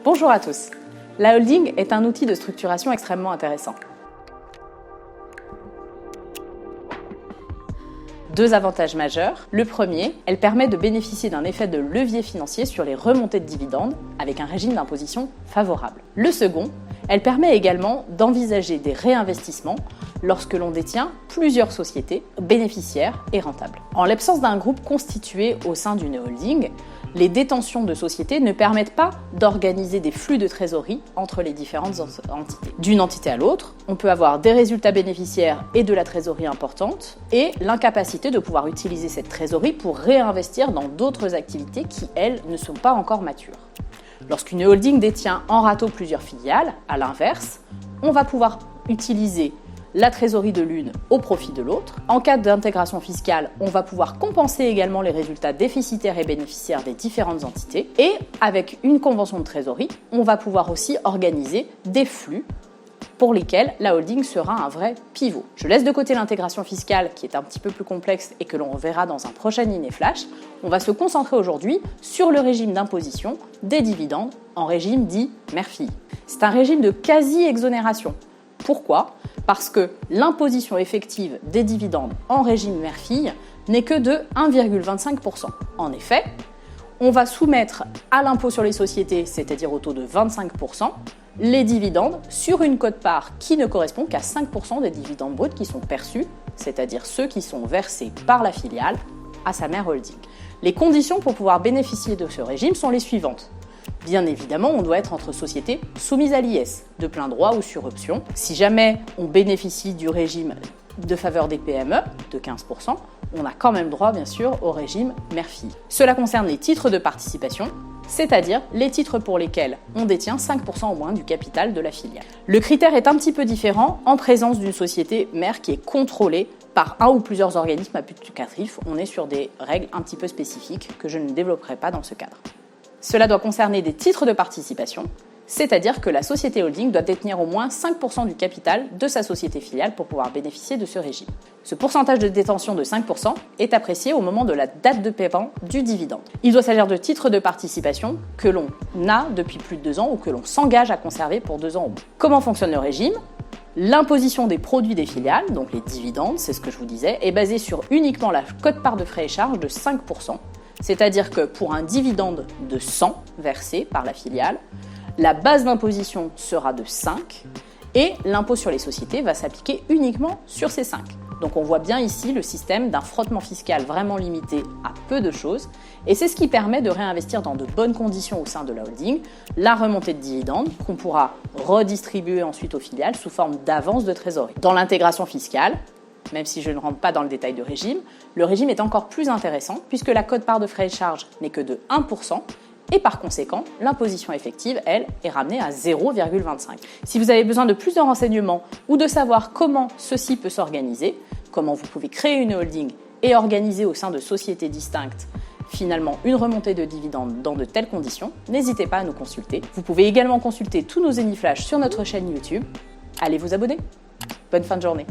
Bonjour à tous. La holding est un outil de structuration extrêmement intéressant. Deux avantages majeurs. Le premier, elle permet de bénéficier d'un effet de levier financier sur les remontées de dividendes avec un régime d'imposition favorable. Le second, elle permet également d'envisager des réinvestissements lorsque l'on détient plusieurs sociétés bénéficiaires et rentables. En l'absence d'un groupe constitué au sein d'une holding, les détentions de sociétés ne permettent pas d'organiser des flux de trésorerie entre les différentes entités. D'une entité à l'autre, on peut avoir des résultats bénéficiaires et de la trésorerie importante et l'incapacité de pouvoir utiliser cette trésorerie pour réinvestir dans d'autres activités qui, elles, ne sont pas encore matures. Lorsqu'une holding détient en râteau plusieurs filiales, à l'inverse, on va pouvoir utiliser la trésorerie de l'une au profit de l'autre. En cas d'intégration fiscale, on va pouvoir compenser également les résultats déficitaires et bénéficiaires des différentes entités. Et avec une convention de trésorerie, on va pouvoir aussi organiser des flux pour lesquels la holding sera un vrai pivot. Je laisse de côté l'intégration fiscale qui est un petit peu plus complexe et que l'on reverra dans un prochain Iné Flash. On va se concentrer aujourd'hui sur le régime d'imposition des dividendes en régime dit mère-fille. C'est un régime de quasi-exonération. Pourquoi ? Parce que l'imposition effective des dividendes en régime mère-fille n'est que de 1,25%. En effet, on va soumettre à l'impôt sur les sociétés, c'est-à-dire au taux de 25%, les dividendes sur une quote-part qui ne correspond qu'à 5% des dividendes bruts qui sont perçus, c'est-à-dire ceux qui sont versés par la filiale à sa mère holding. Les conditions pour pouvoir bénéficier de ce régime sont les suivantes. Bien évidemment, on doit être entre sociétés soumises à l'IS, de plein droit ou sur option. Si jamais on bénéficie du régime de faveur des PME, de 15%, on a quand même droit, bien sûr, au régime mère-fille. Cela concerne les titres de participation, c'est-à-dire les titres pour lesquels on détient 5% au moins du capital de la filiale. Le critère est un petit peu différent en présence d'une société mère qui est contrôlée par un ou plusieurs organismes à but lucratif. On est sur des règles un petit peu spécifiques que je ne développerai pas dans ce cadre. Cela doit concerner des titres de participation, c'est-à-dire que la société holding doit détenir au moins 5% du capital de sa société filiale pour pouvoir bénéficier de ce régime. Ce pourcentage de détention de 5% est apprécié au moment de la date de paiement du dividende. Il doit s'agir de titres de participation que l'on a depuis plus de 2 ans ou que l'on s'engage à conserver pour 2 ans au moins. Comment fonctionne le régime ? L'imposition des produits des filiales, donc les dividendes, c'est ce que je vous disais, est basée sur uniquement la quote-part de frais et charges de 5%. C'est-à-dire que pour un dividende de 100 versé par la filiale, la base d'imposition sera de 5 et l'impôt sur les sociétés va s'appliquer uniquement sur ces 5. Donc on voit bien ici le système d'un frottement fiscal vraiment limité à peu de choses et c'est ce qui permet de réinvestir dans de bonnes conditions au sein de la holding la remontée de dividendes qu'on pourra redistribuer ensuite aux filiales sous forme d'avance de trésorerie. Dans l'intégration fiscale, même si je ne rentre pas dans le détail du régime, le régime est encore plus intéressant puisque la quote-part de frais et charges n'est que de 1% et par conséquent, l'imposition effective, elle, est ramenée à 0,25. Si vous avez besoin de plus de renseignements ou de savoir comment ceci peut s'organiser, comment vous pouvez créer une holding et organiser au sein de sociétés distinctes finalement une remontée de dividendes dans de telles conditions, n'hésitez pas à nous consulter. Vous pouvez également consulter tous nos Iné Flash sur notre chaîne YouTube. Allez vous abonner. Bonne fin de journée.